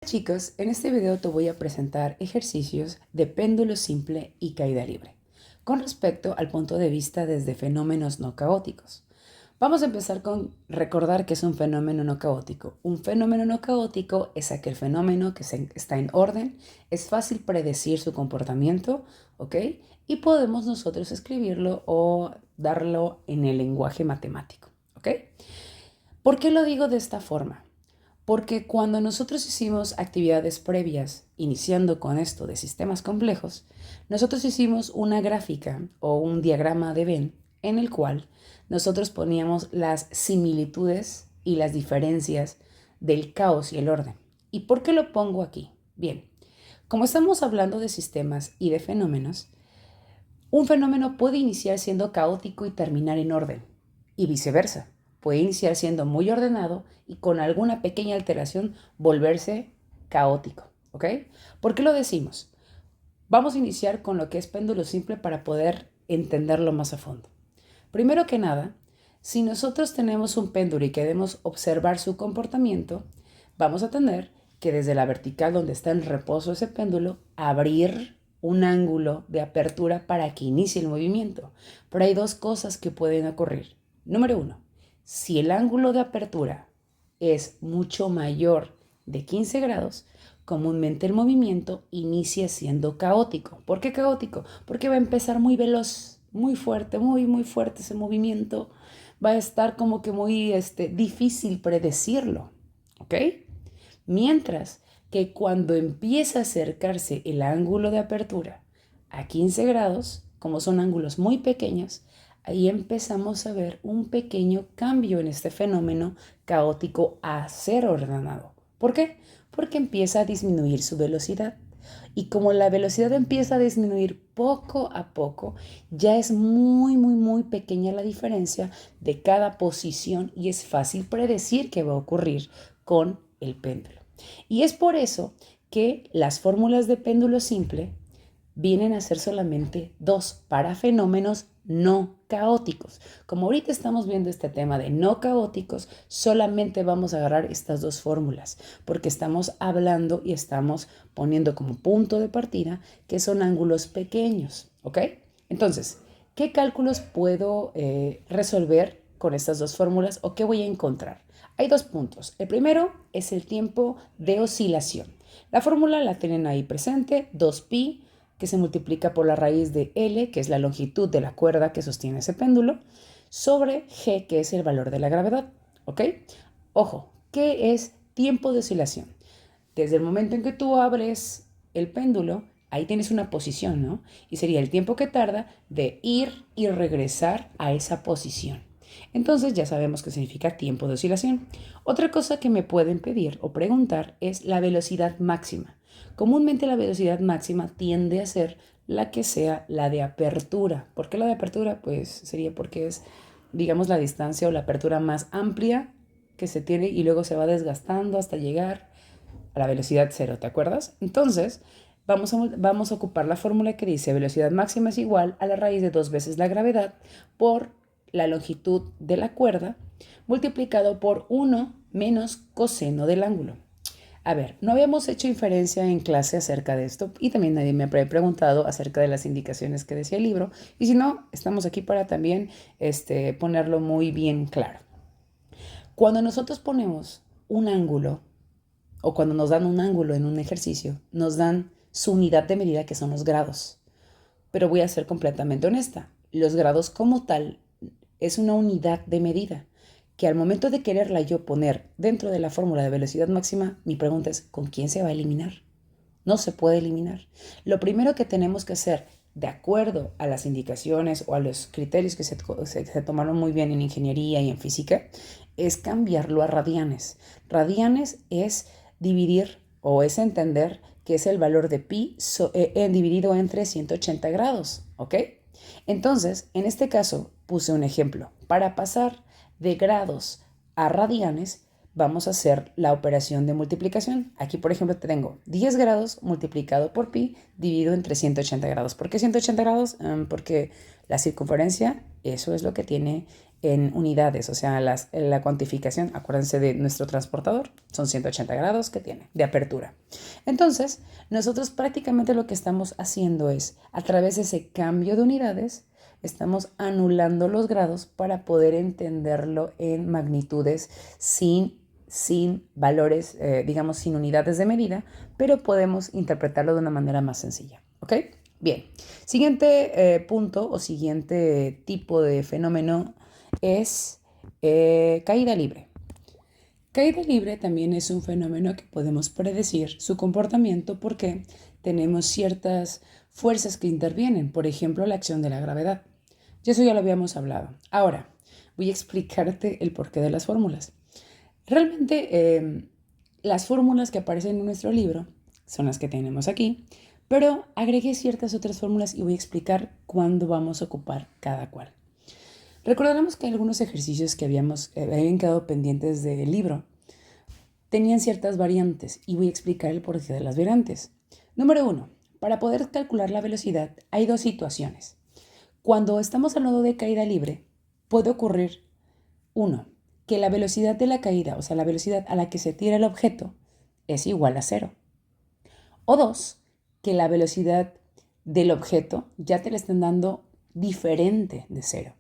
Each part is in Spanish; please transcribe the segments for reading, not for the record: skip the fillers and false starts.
Chicos, en este video te voy a presentar ejercicios de péndulo simple y caída libre, con respecto al punto de vista desde fenómenos no caóticos. Vamos a empezar con recordar que es un fenómeno no caótico. Un fenómeno no caótico es aquel fenómeno que está en orden, es fácil predecir su comportamiento, ¿ok? Y podemos nosotros escribirlo o darlo en el lenguaje matemático, ¿ok? ¿Por qué lo digo de esta forma? Porque cuando nosotros hicimos actividades previas, iniciando con esto de sistemas complejos, nosotros hicimos una gráfica o un diagrama de Venn en el cual nosotros poníamos las similitudes y las diferencias del caos y el orden. ¿Y por qué lo pongo aquí? Bien, como estamos hablando de sistemas y de fenómenos, un fenómeno puede iniciar siendo caótico y terminar en orden, y viceversa. Puede iniciar siendo muy ordenado y con alguna pequeña alteración volverse caótico, ¿ok? ¿Por qué lo decimos? Vamos a iniciar con lo que es péndulo simple para poder entenderlo más a fondo. Primero que nada, si nosotros tenemos un péndulo y queremos observar su comportamiento, vamos a tener que desde la vertical donde está en reposo ese péndulo, abrir un ángulo de apertura para que inicie el movimiento. Pero hay dos cosas que pueden ocurrir. Número uno, si el ángulo de apertura es mucho mayor de 15 grados, comúnmente el movimiento inicia siendo caótico. ¿Por qué caótico? Porque va a empezar muy veloz, muy fuerte, muy fuerte ese movimiento. Va a estar como que muy difícil predecirlo, ¿ok? Mientras que cuando empieza a acercarse el ángulo de apertura a 15 grados, como son ángulos muy pequeños, ahí empezamos a ver un pequeño cambio en este fenómeno caótico a ser ordenado. ¿Por qué? Porque empieza a disminuir su velocidad. Y como la velocidad empieza a disminuir poco a poco, ya es muy pequeña la diferencia de cada posición y es fácil predecir qué va a ocurrir con el péndulo. Y es por eso que las fórmulas de péndulo simple vienen a ser solamente dos para fenómenos no caóticos. Como ahorita estamos viendo este tema de no caóticos, solamente vamos a agarrar estas dos fórmulas, porque estamos hablando y estamos poniendo como punto de partida que son ángulos pequeños, ¿ok? Entonces, ¿qué cálculos puedo resolver con estas dos fórmulas o qué voy a encontrar? Hay dos puntos. El primero es el tiempo de oscilación. La fórmula la tienen ahí presente, 2pi, que se multiplica por la raíz de L, que es la longitud de la cuerda que sostiene ese péndulo, sobre G, que es el valor de la gravedad, ¿ok? Ojo, ¿qué es tiempo de oscilación? Desde el momento en que tú abres el péndulo, ahí tienes una posición, ¿no? Y sería el tiempo que tarda de ir y regresar a esa posición. Entonces ya sabemos qué significa tiempo de oscilación. Otra cosa que me pueden pedir o preguntar es la velocidad máxima. Comúnmente la velocidad máxima tiende a ser la que sea la de apertura. ¿Por qué la de apertura? Pues sería porque es, digamos, la distancia o la apertura más amplia que se tiene y luego se va desgastando hasta llegar a la velocidad cero, ¿te acuerdas? Entonces, vamos a ocupar la fórmula que dice velocidad máxima es igual a la raíz de 2 veces la gravedad por la longitud de la cuerda multiplicado por 1 menos coseno del ángulo. A ver, no habíamos hecho inferencia en clase acerca de esto y también nadie me había preguntado acerca de las indicaciones que decía el libro. Y si no, estamos aquí para también ponerlo muy bien claro. Cuando nosotros ponemos un ángulo o cuando nos dan un ángulo en un ejercicio, nos dan su unidad de medida que son los grados. Pero voy a ser completamente honesta. Los grados como tal es una unidad de medida que al momento de quererla yo poner dentro de la fórmula de velocidad máxima, mi pregunta es, ¿con quién se va a eliminar? No se puede eliminar. Lo primero que tenemos que hacer, de acuerdo a las indicaciones o a los criterios que se tomaron muy bien en ingeniería y en física, es cambiarlo a radianes. Radianes es dividir o es entender que es el valor de pi dividido entre 180 grados, ¿ok? Entonces, en este caso, puse un ejemplo. Para pasar de grados a radianes, vamos a hacer la operación de multiplicación. Aquí, por ejemplo, tengo 10 grados multiplicado por pi dividido entre 180 grados. ¿Por qué 180 grados? Porque la circunferencia, eso es lo que tiene en unidades, o sea, la cuantificación, acuérdense de nuestro transportador, son 180 grados que tiene de apertura. Entonces, nosotros prácticamente lo que estamos haciendo es, a través de ese cambio de unidades, estamos anulando los grados para poder entenderlo en magnitudes sin valores, digamos, sin unidades de medida, pero podemos interpretarlo de una manera más sencilla, ¿ok? Bien, siguiente punto o siguiente tipo de fenómeno es caída libre. Caída libre también es un fenómeno que podemos predecir su comportamiento porque tenemos ciertas fuerzas que intervienen, por ejemplo, la acción de la gravedad. Y eso ya lo habíamos hablado. Ahora, voy a explicarte el porqué de las fórmulas. Realmente, las fórmulas que aparecen en nuestro libro son las que tenemos aquí, pero agregué ciertas otras fórmulas y voy a explicar cuándo vamos a ocupar cada cual. Recordaremos que algunos ejercicios que habían quedado pendientes del libro tenían ciertas variantes y voy a explicar el porqué de las variantes. Número 1. Para poder calcular la velocidad hay dos situaciones. Cuando estamos hablando de caída libre, puede ocurrir, 1, que la velocidad de la caída, o sea, la velocidad a la que se tira el objeto, es igual a 0. O 2, que la velocidad del objeto ya te la están dando diferente de 0.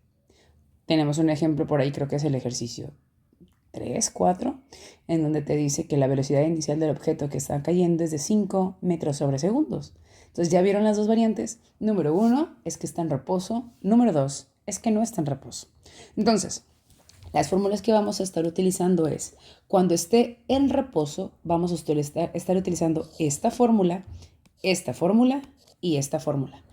Tenemos un ejemplo por ahí, creo que es el ejercicio 3, 4, en donde te dice que la velocidad inicial del objeto que está cayendo es de 5 metros sobre segundos. Entonces ya vieron las dos variantes. Número 1 es que está en reposo. Número 2 es que no está en reposo. Entonces, las fórmulas que vamos a estar utilizando es, cuando esté en reposo, vamos a estar utilizando esta fórmula y esta fórmula.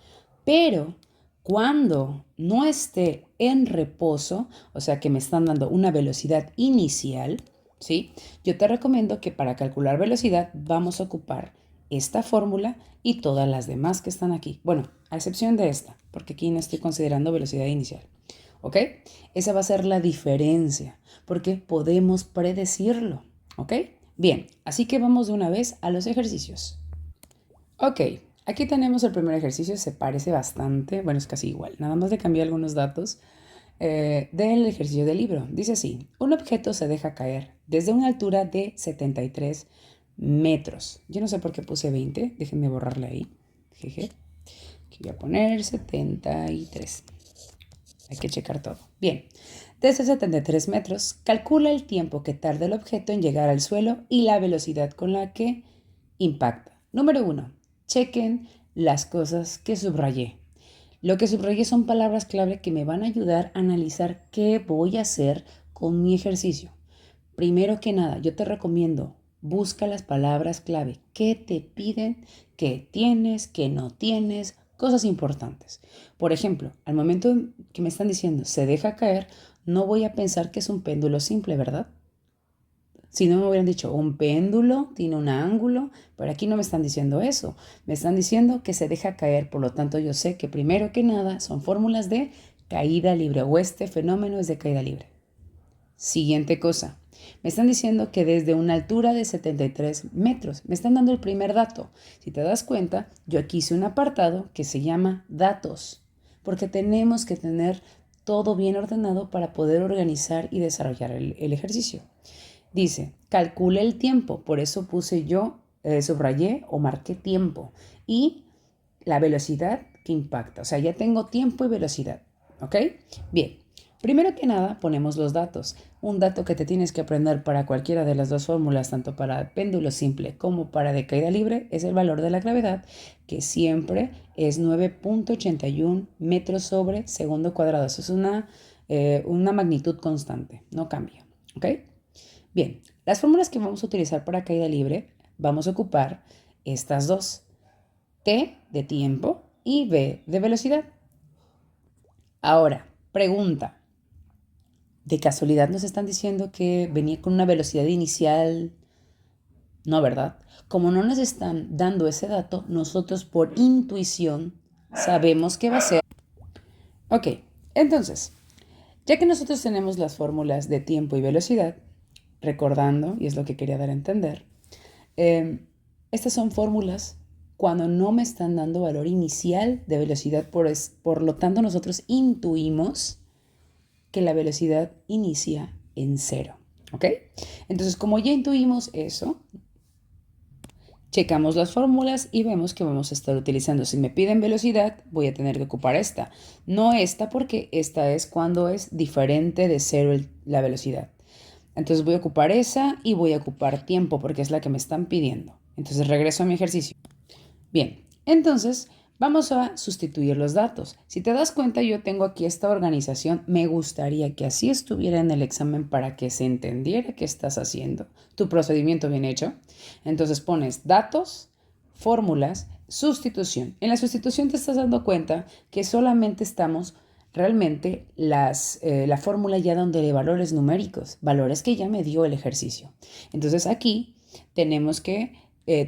Pero cuando no esté en reposo, o sea que me están dando una velocidad inicial, ¿sí? Yo te recomiendo que para calcular velocidad vamos a ocupar esta fórmula y todas las demás que están aquí. Bueno, a excepción de esta, porque aquí no estoy considerando velocidad inicial. ¿Ok? Esa va a ser la diferencia, porque podemos predecirlo. ¿Ok? Bien, así que vamos de una vez a los ejercicios. Ok, aquí tenemos el primer ejercicio, se parece bastante, bueno, es casi igual, nada más le cambié algunos datos del ejercicio del libro. Dice así, un objeto se deja caer desde una altura de 73 metros. Yo no sé por qué puse 20, déjenme borrarle ahí. Jeje. Aquí voy a poner 73. Hay que checar todo. Bien, desde 73 metros, calcula el tiempo que tarda el objeto en llegar al suelo y la velocidad con la que impacta. Número 1. Chequen las cosas que subrayé. Lo que subrayé son palabras clave que me van a ayudar a analizar qué voy a hacer con mi ejercicio. Primero que nada, yo te recomiendo, busca las palabras clave. ¿Qué te piden? ¿Qué tienes? ¿Qué no tienes? Cosas importantes. Por ejemplo, al momento que me están diciendo se deja caer, no voy a pensar que es un péndulo simple, ¿verdad? Si no me hubieran dicho un péndulo, tiene un ángulo, pero aquí no me están diciendo eso. Me están diciendo que se deja caer, por lo tanto yo sé que primero que nada son fórmulas de caída libre o este fenómeno es de caída libre. Siguiente cosa. Me están diciendo que desde una altura de 73 metros. Me están dando el primer dato. Si te das cuenta, yo aquí hice un apartado que se llama datos, porque tenemos que tener todo bien ordenado para poder organizar y desarrollar el ejercicio. Dice, calcule el tiempo, por eso puse yo, subrayé o marqué tiempo y la velocidad que impacta. O sea, ya tengo tiempo y velocidad, ¿ok? Bien, primero que nada ponemos los datos. Un dato que te tienes que aprender para cualquiera de las dos fórmulas, tanto para péndulo simple como para de caída libre, es el valor de la gravedad, que siempre es 9.81 metros sobre segundo cuadrado. Eso es una magnitud constante, no cambia, ¿ok? Bien, las fórmulas que vamos a utilizar para caída libre, vamos a ocupar estas dos. T de tiempo y V de velocidad. Ahora, pregunta. ¿De casualidad nos están diciendo que venía con una velocidad inicial? No, ¿verdad? Como no nos están dando ese dato, nosotros por intuición sabemos que va a ser. Ok, entonces, ya que nosotros tenemos las fórmulas de tiempo y velocidad, recordando, y es lo que quería dar a entender, estas son fórmulas cuando no me están dando valor inicial de velocidad, por lo tanto nosotros intuimos que la velocidad inicia en 0. ¿Ok? Entonces, como ya intuimos eso, checamos las fórmulas y vemos que vamos a estar utilizando. Si me piden velocidad, voy a tener que ocupar esta. No esta, porque esta es cuando es diferente de 0 la velocidad. Entonces voy a ocupar esa y voy a ocupar tiempo, porque es la que me están pidiendo. Entonces regreso a mi ejercicio. Bien, entonces vamos a sustituir los datos. Si te das cuenta, yo tengo aquí esta organización. Me gustaría que así estuviera en el examen para que se entendiera qué estás haciendo. Tu procedimiento bien hecho. Entonces pones datos, fórmulas, sustitución. En la sustitución te estás dando cuenta que solamente estamos realmente la fórmula ya donde de valores numéricos, valores que ya me dio el ejercicio. Entonces aquí tenemos que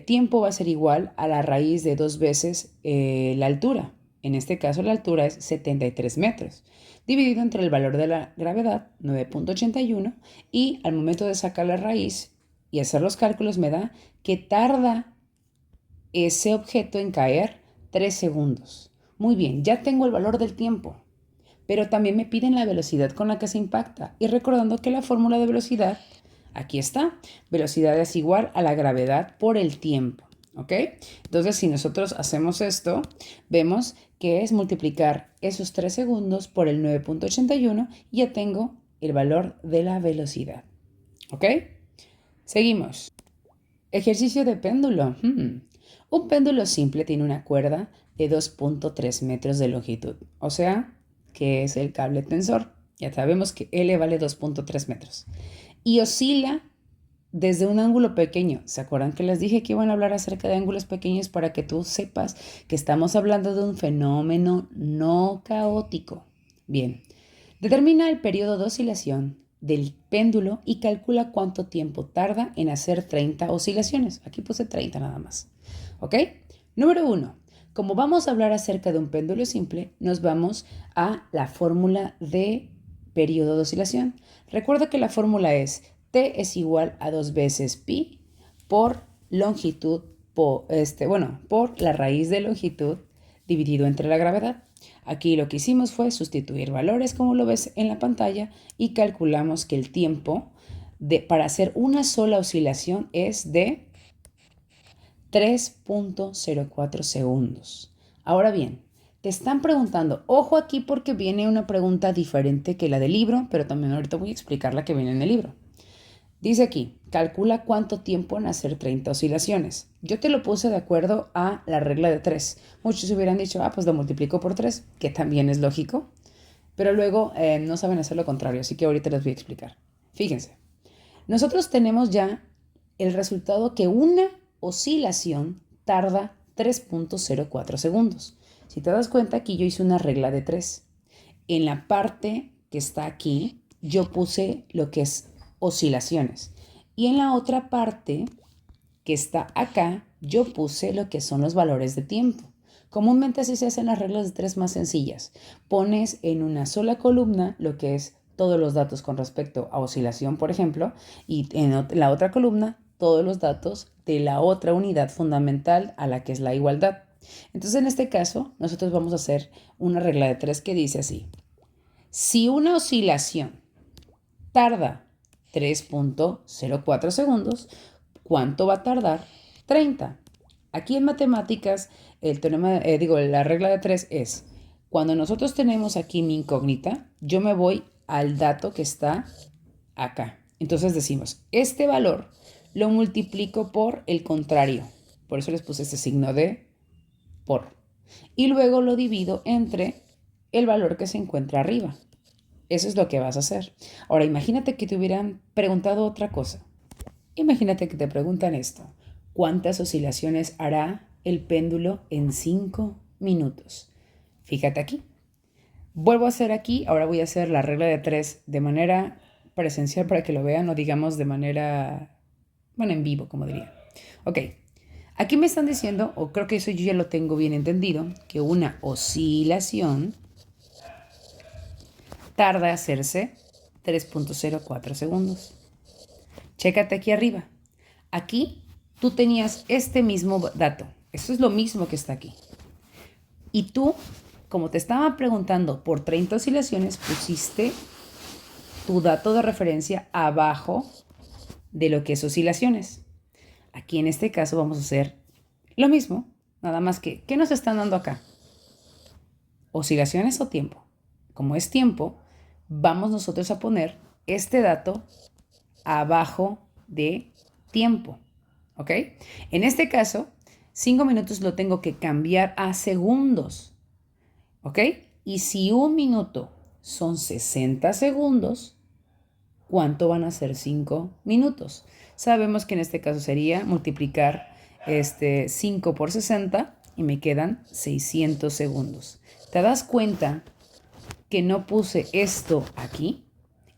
tiempo va a ser igual a la raíz de 2 veces la altura. En este caso la altura es 73 metros, dividido entre el valor de la gravedad, 9.81, y al momento de sacar la raíz y hacer los cálculos me da que tarda ese objeto en caer 3 segundos. Muy bien, ya tengo el valor del tiempo, pero también me piden la velocidad con la que se impacta. Y recordando que la fórmula de velocidad, aquí está, velocidad es igual a la gravedad por el tiempo, ¿ok? Entonces, si nosotros hacemos esto, vemos que es multiplicar esos 3 segundos por el 9.81 y ya tengo el valor de la velocidad, ¿ok? Seguimos. Ejercicio de péndulo. Un péndulo simple tiene una cuerda de 2.3 metros de longitud, o sea, que es el cable tensor. Ya sabemos que L vale 2.3 metros. Y oscila desde un ángulo pequeño. ¿Se acuerdan que les dije que iban a hablar acerca de ángulos pequeños para que tú sepas que estamos hablando de un fenómeno no caótico? Bien, determina el periodo de oscilación del péndulo y calcula cuánto tiempo tarda en hacer 30 oscilaciones. Aquí puse 30 nada más. ¿Ok? Número 1. Como vamos a hablar acerca de un péndulo simple, nos vamos a la fórmula de periodo de oscilación. Recuerda que la fórmula es T es igual a 2 veces pi por longitud, por la raíz de longitud dividido entre la gravedad. Aquí lo que hicimos fue sustituir valores, como lo ves en la pantalla, y calculamos que el tiempo para hacer una sola oscilación es de 3.04 segundos. Ahora bien, te están preguntando, ojo aquí porque viene una pregunta diferente que la del libro, pero también ahorita voy a explicar la que viene en el libro. Dice aquí, calcula cuánto tiempo en hacer 30 oscilaciones. Yo te lo puse de acuerdo a la regla de 3. Muchos hubieran dicho, pues lo multiplico por 3, que también es lógico, pero luego no saben hacer lo contrario, así que ahorita les voy a explicar. Fíjense, nosotros tenemos ya el resultado que una oscilación tarda 3.04 segundos. Si te das cuenta, aquí yo hice una regla de 3. En la parte que está aquí, yo puse lo que es oscilaciones. Y en la otra parte que está acá, yo puse lo que son los valores de tiempo. Comúnmente así se hacen las reglas de 3 más sencillas. Pones en una sola columna lo que es todos los datos con respecto a oscilación, por ejemplo, y en la otra columna todos los datos de la otra unidad fundamental a la que es la igualdad. Entonces, en este caso, nosotros vamos a hacer una regla de 3 que dice así. Si una oscilación tarda 3.04 segundos, ¿cuánto va a tardar? 30. Aquí en matemáticas, la regla de 3 es, cuando nosotros tenemos aquí mi incógnita, yo me voy al dato que está acá. Entonces decimos, este valor lo multiplico por el contrario. Por eso les puse este signo de por. Y luego lo divido entre el valor que se encuentra arriba. Eso es lo que vas a hacer. Ahora, imagínate que te hubieran preguntado otra cosa. Imagínate que te preguntan esto. ¿Cuántas oscilaciones hará el péndulo en 5 minutos? Fíjate aquí. Vuelvo a hacer aquí. Ahora voy a hacer la regla de 3 de manera presencial para que lo vean, o digamos de manera, en vivo, como diría. Ok. Aquí me están diciendo, o creo que eso yo ya lo tengo bien entendido, que una oscilación tarda hacerse 3.04 segundos. Chécate aquí arriba. Aquí tú tenías este mismo dato. Esto es lo mismo que está aquí. Y tú, como te estaba preguntando por 30 oscilaciones, pusiste tu dato de referencia abajo de lo que es oscilaciones. Aquí en este caso vamos a hacer lo mismo, nada más que, ¿qué nos están dando acá? ¿Oscilaciones o tiempo? Como es tiempo, vamos nosotros a poner este dato abajo de tiempo, ¿ok? En este caso, 5 minutos lo tengo que cambiar a segundos, ¿ok? Y si un minuto son 60 segundos, ¿cuánto van a ser 5 minutos? Sabemos que en este caso sería multiplicar 5 por 60 y me quedan 600 segundos. ¿Te das cuenta que no puse esto aquí?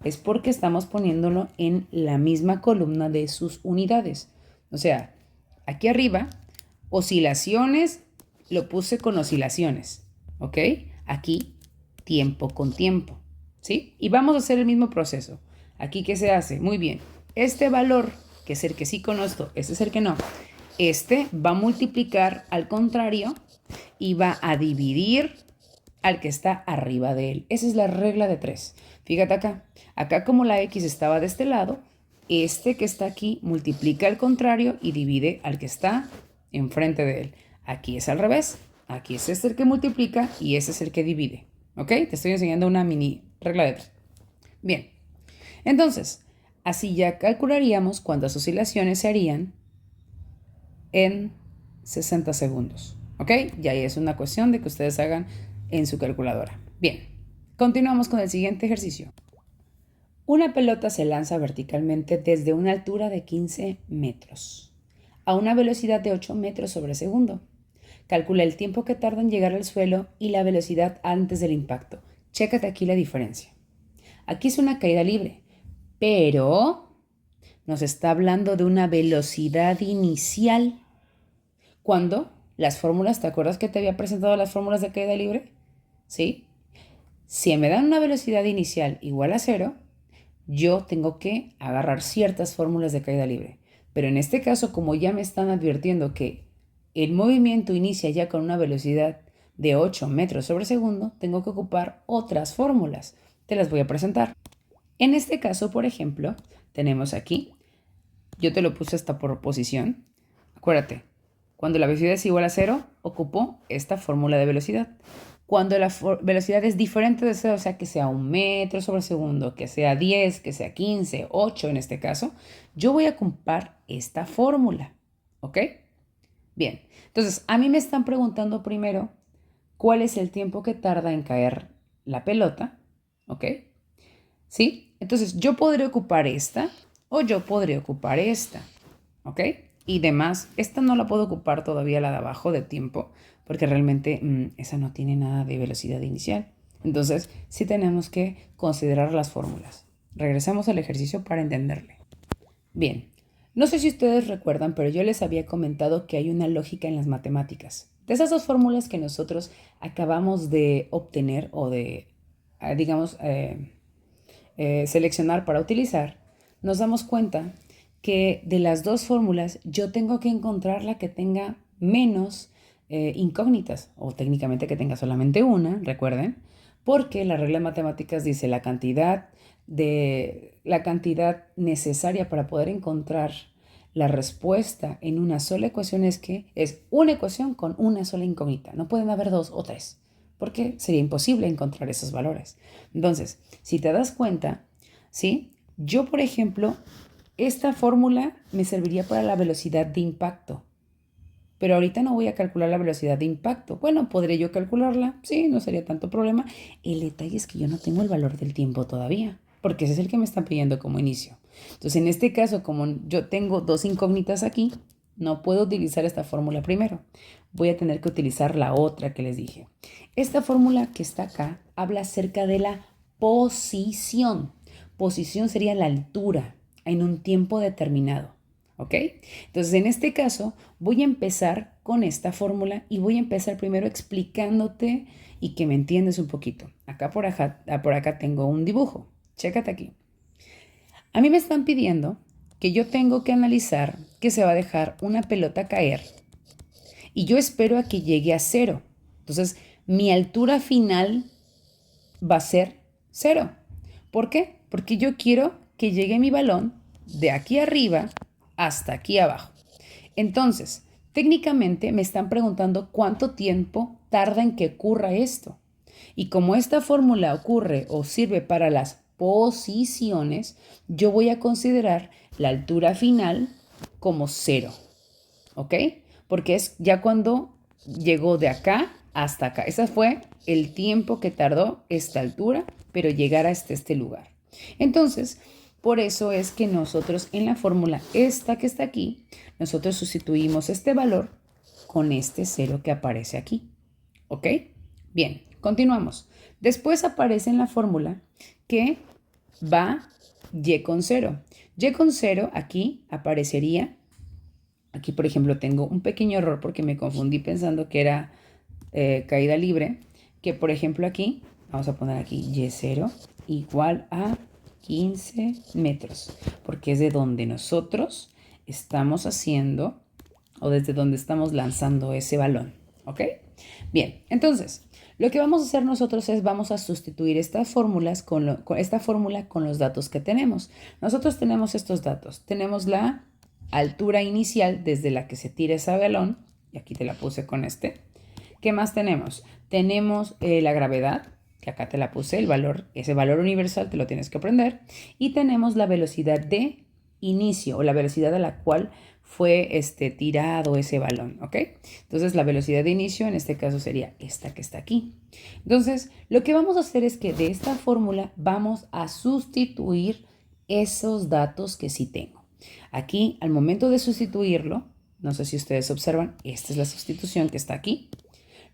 Es porque estamos poniéndolo en la misma columna de sus unidades. O sea, aquí arriba, oscilaciones, lo puse con oscilaciones, ¿ok? Aquí, tiempo con tiempo, ¿sí? Y vamos a hacer el mismo proceso. Aquí, ¿qué se hace? Muy bien. Este valor, que es el que sí conozco, este es el que no, este va a multiplicar al contrario y va a dividir al que está arriba de él. Esa es la regla de 3. Fíjate acá. Acá como la X estaba de este lado, este que está aquí multiplica al contrario y divide al que está enfrente de él. Aquí es al revés. Aquí es este el que multiplica y ese es el que divide. ¿Ok? Te estoy enseñando una mini regla de 3. Bien. Entonces, así ya calcularíamos cuántas oscilaciones se harían en 60 segundos. ¿Ok? Y ahí es una cuestión de que ustedes hagan en su calculadora. Bien, continuamos con el siguiente ejercicio. Una pelota se lanza verticalmente desde una altura de 15 metros a una velocidad de 8 metros sobre segundo. Calcula el tiempo que tarda en llegar al suelo y la velocidad antes del impacto. Chécate aquí la diferencia. Aquí es una caída libre, pero nos está hablando de una velocidad inicial. Cuando las fórmulas, ¿te acuerdas que te había presentado las fórmulas de caída libre? ¿Sí? Si me dan una velocidad inicial igual a 0, yo tengo que agarrar ciertas fórmulas de caída libre. Pero en este caso, como ya me están advirtiendo que el movimiento inicia ya con una velocidad de 8 metros sobre segundo, tengo que ocupar otras fórmulas. Te las voy a presentar. En este caso, por ejemplo, tenemos aquí, yo te lo puse hasta por posición. Acuérdate, cuando la velocidad es igual a 0, ocupo esta fórmula de velocidad. Cuando la velocidad es diferente de 0, o sea, que sea 1 metro sobre segundo, que sea 10, que sea 15, 8 en este caso, yo voy a ocupar esta fórmula, ¿ok? Bien, entonces a mí me están preguntando primero cuál es el tiempo que tarda en caer la pelota, ¿ok? ¿Sí? Entonces yo podré ocupar esta o yo podré ocupar esta, ¿ok? Y demás, esta no la puedo ocupar todavía, la de abajo de tiempo, porque realmente esa no tiene nada de velocidad inicial. Entonces sí tenemos que considerar las fórmulas. Regresamos al ejercicio para entenderle. Bien, no sé si ustedes recuerdan, pero yo les había comentado que hay una lógica en las matemáticas. De esas dos fórmulas que nosotros acabamos de obtener o de, digamos, seleccionar para utilizar, nos damos cuenta que de las dos fórmulas yo tengo que encontrar la que tenga menos incógnitas o técnicamente que tenga solamente una, recuerden, porque la regla de matemáticas dice la cantidad necesaria para poder encontrar la respuesta en una sola ecuación es que es una ecuación con una sola incógnita. No pueden haber dos o tres, porque sería imposible encontrar esos valores. Entonces, si te das cuenta, ¿sí? Yo, por ejemplo, esta fórmula me serviría para la velocidad de impacto. Pero ahorita no voy a calcular la velocidad de impacto. Bueno, ¿podré yo calcularla? Sí, no sería tanto problema. El detalle es que yo no tengo el valor del tiempo todavía, porque ese es el que me están pidiendo como inicio. Entonces, en este caso, como yo tengo dos incógnitas aquí, no puedo utilizar esta fórmula primero. Voy a tener que utilizar la otra que les dije. Esta fórmula que está acá habla acerca de la posición. Posición sería la altura en un tiempo determinado. ¿Ok? Entonces, en este caso, voy a empezar con esta fórmula y voy a empezar primero explicándote y que me entiendes un poquito. Acá por acá tengo un dibujo. Chécate aquí. A mí me están pidiendo que yo tengo que analizar que se va a dejar una pelota caer y yo espero a que llegue a 0. Entonces, mi altura final va a ser 0. ¿Por qué? porque yo quiero que llegue mi balón de aquí arriba hasta aquí abajo. Entonces, técnicamente me están preguntando cuánto tiempo tarda en que ocurra esto. Y como esta fórmula ocurre o sirve para las posiciones, yo voy a considerar la altura final como 0. ¿Ok? Porque es ya cuando llegó de acá hasta acá. Ese fue el tiempo que tardó esta altura, pero llegar hasta este lugar. Entonces, por eso es que nosotros en la fórmula esta que está aquí, nosotros sustituimos este valor con este 0 que aparece aquí. ¿Ok? Bien, continuamos. Después aparece en la fórmula que va y con 0. Y con 0 aquí aparecería. Aquí, por ejemplo, tengo un pequeño error porque me confundí pensando que era caída libre. Que, por ejemplo, aquí, vamos a poner aquí Y0 igual a 15 metros. Porque es de donde nosotros estamos haciendo o desde donde estamos lanzando ese balón. ¿Ok? Bien, entonces, lo que vamos a hacer nosotros es vamos a sustituir estas fórmulas con esta fórmula con los datos que tenemos. Nosotros tenemos estos datos. Tenemos la altura inicial desde la que se tira ese balón, y aquí te la puse con este. ¿Qué más tenemos? Tenemos la gravedad, que acá te la puse, el valor, ese valor universal te lo tienes que aprender. Y tenemos la velocidad de inicio o la velocidad a la cual fue tirado ese balón, ¿ok? Entonces la velocidad de inicio en este caso sería esta que está aquí. Entonces lo que vamos a hacer es que de esta fórmula vamos a sustituir esos datos que sí tengo. Aquí al momento de sustituirlo, no sé si ustedes observan, esta es la sustitución que está aquí.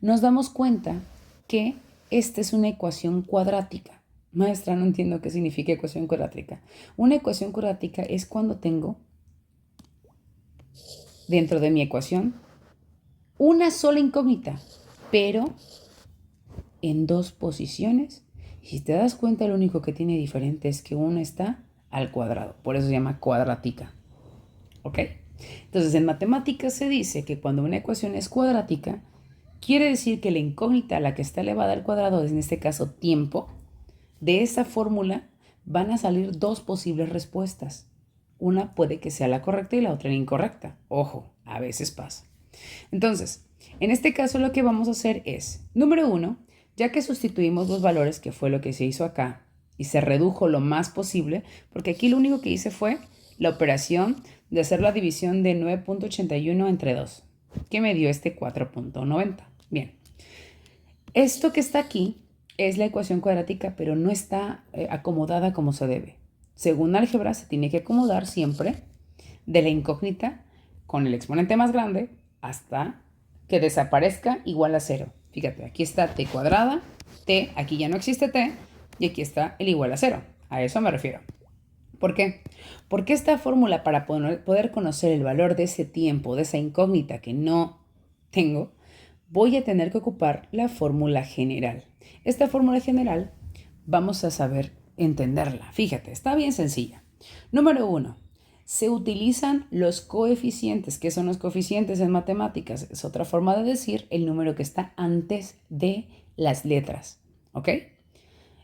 Nos damos cuenta que esta es una ecuación cuadrática. Maestra, no entiendo qué significa ecuación cuadrática. Una ecuación cuadrática es cuando tengo dentro de mi ecuación una sola incógnita, pero en dos posiciones. Y si te das cuenta, lo único que tiene diferente es que una está al cuadrado. Por eso se llama cuadrática. ¿Ok? Entonces, en matemáticas se dice que cuando una ecuación es cuadrática, quiere decir que la incógnita a la que está elevada al cuadrado, en este caso tiempo, de esa fórmula van a salir dos posibles respuestas. Una puede que sea la correcta y la otra la incorrecta. Ojo, a veces pasa. Entonces, en este caso lo que vamos a hacer es, número 1, ya que sustituimos los valores, que fue lo que se hizo acá, y se redujo lo más posible, porque aquí lo único que hice fue la operación de hacer la división de 9.81 entre 2, que me dio este 4.90. Bien, esto que está aquí es la ecuación cuadrática, pero no está acomodada como se debe. Según álgebra, se tiene que acomodar siempre de la incógnita con el exponente más grande hasta que desaparezca igual a 0. Fíjate, aquí está t cuadrada, t, aquí ya no existe t, y aquí está el igual a 0. A eso me refiero. ¿Por qué? Porque esta fórmula para poder conocer el valor de ese tiempo, de esa incógnita que no tengo, voy a tener que ocupar la fórmula general. Esta fórmula general vamos a saber entenderla. Fíjate, está bien sencilla. Número 1. Se utilizan los coeficientes. ¿Qué son los coeficientes en matemáticas? Es otra forma de decir el número que está antes de las letras. ¿Ok?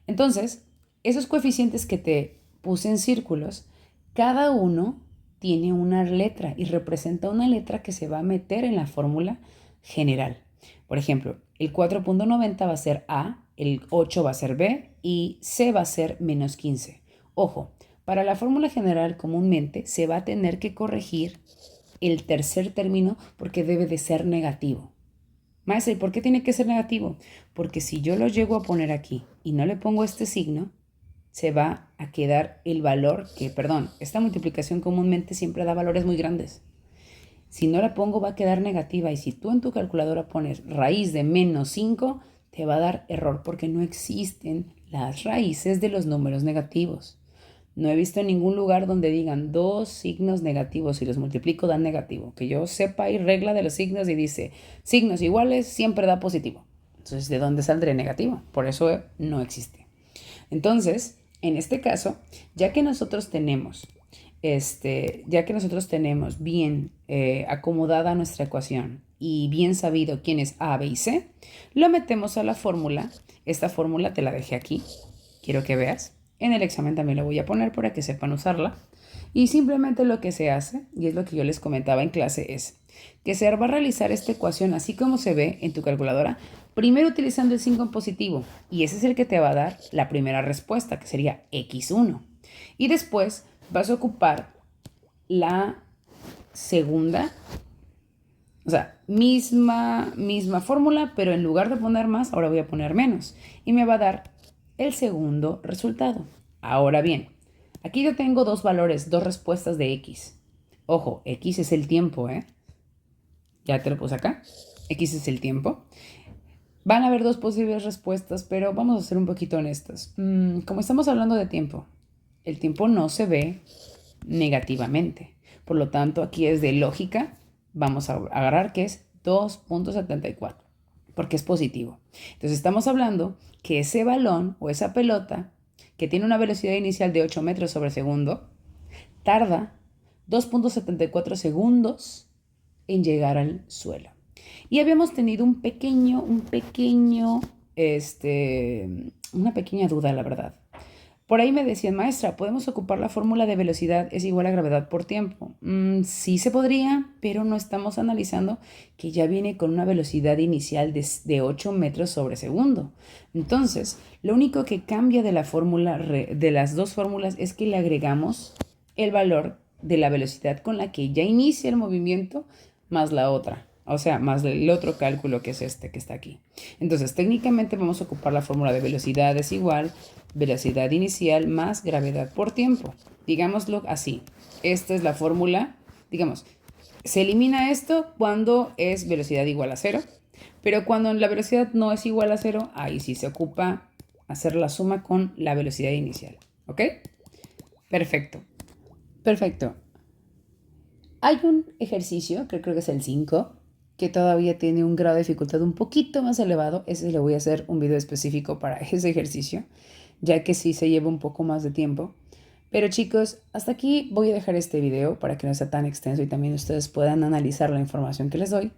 Entonces, esos coeficientes que te puse en círculos, cada uno tiene una letra y representa una letra que se va a meter en la fórmula general. Por ejemplo, el 4.90 va a ser A, el 8 va a ser B y C va a ser menos 15. Ojo, para la fórmula general comúnmente se va a tener que corregir el tercer término porque debe de ser negativo. Maestra, ¿y por qué tiene que ser negativo? Porque si yo lo llego a poner aquí y no le pongo este signo, se va a quedar el valor que, esta multiplicación comúnmente siempre da valores muy grandes. Si no la pongo va a quedar negativa y si tú en tu calculadora pones raíz de menos 5, te va a dar error porque no existen las raíces de los números negativos. No he visto en ningún lugar donde digan dos signos negativos y los multiplico dan negativo. Que yo sepa, hay regla de los signos y dice signos iguales siempre da positivo. Entonces, ¿de dónde saldrá negativo? Por eso no existe. Entonces, en este caso, ya que nosotros tenemos bien acomodada nuestra ecuación y bien sabido quién es A, B y C, lo metemos a la fórmula. Esta fórmula te la dejé aquí. Quiero que veas. En el examen también lo voy a poner para que sepan usarla. Y simplemente lo que se hace, y es lo que yo les comentaba en clase, es que se va a realizar esta ecuación así como se ve en tu calculadora, primero utilizando el 5 en positivo, y ese es el que te va a dar la primera respuesta, que sería x1. Y después vas a ocupar la segunda, o sea, misma fórmula, pero en lugar de poner más, ahora voy a poner menos. Y me va a dar el segundo resultado. Ahora bien, aquí yo tengo dos valores, dos respuestas de x. Ojo, x es el tiempo, ¿eh? Ya te lo puse acá. X es el tiempo. Van a haber dos posibles respuestas, pero vamos a ser un poquito honestos. Como estamos hablando de tiempo, el tiempo no se ve negativamente. Por lo tanto, aquí es de lógica. Vamos a agarrar que es 2.74, porque es positivo. Entonces estamos hablando que ese balón o esa pelota, que tiene una velocidad inicial de 8 metros sobre segundo, tarda 2.74 segundos en llegar al suelo. Y habíamos tenido una pequeña duda, la verdad. Por ahí me decían, maestra, ¿podemos ocupar la fórmula de velocidad es igual a gravedad por tiempo? Sí se podría, pero no estamos analizando que ya viene con una velocidad inicial de 8 metros sobre segundo. Entonces, lo único que cambia de la fórmula, de las dos fórmulas, es que le agregamos el valor de la velocidad con la que ya inicia el movimiento más la otra. O sea, más el otro cálculo que es este que está aquí. Entonces, técnicamente vamos a ocupar la fórmula de velocidad es igual velocidad inicial más gravedad por tiempo. Digámoslo así. Esta es la fórmula. Digamos, se elimina esto cuando es velocidad igual a 0. Pero cuando la velocidad no es igual a 0, ahí sí se ocupa hacer la suma con la velocidad inicial. ¿Ok? Perfecto. Perfecto. Hay un ejercicio, que creo que es el 5, que todavía tiene un grado de dificultad un poquito más elevado. Ese le voy a hacer un video específico para ese ejercicio, ya que sí se lleva un poco más de tiempo. Pero chicos, hasta aquí voy a dejar este video para que no sea tan extenso y también ustedes puedan analizar la información que les doy.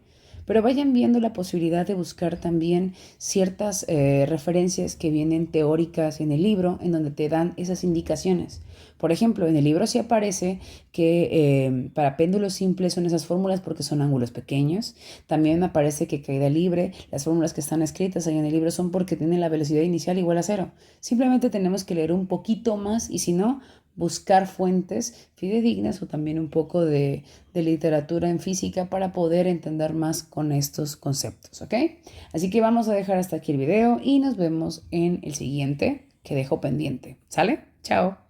Pero vayan viendo la posibilidad de buscar también ciertas referencias que vienen teóricas en el libro, en donde te dan esas indicaciones. Por ejemplo, en el libro sí aparece que para péndulos simples son esas fórmulas porque son ángulos pequeños. También aparece que caída libre, las fórmulas que están escritas ahí en el libro son porque tienen la velocidad inicial igual a 0. Simplemente tenemos que leer un poquito más y si no, buscar fuentes fidedignas o también un poco de literatura en física para poder entender más con estos conceptos, ¿ok? Así que vamos a dejar hasta aquí el video y nos vemos en el siguiente que dejo pendiente. ¿Sale? Chao.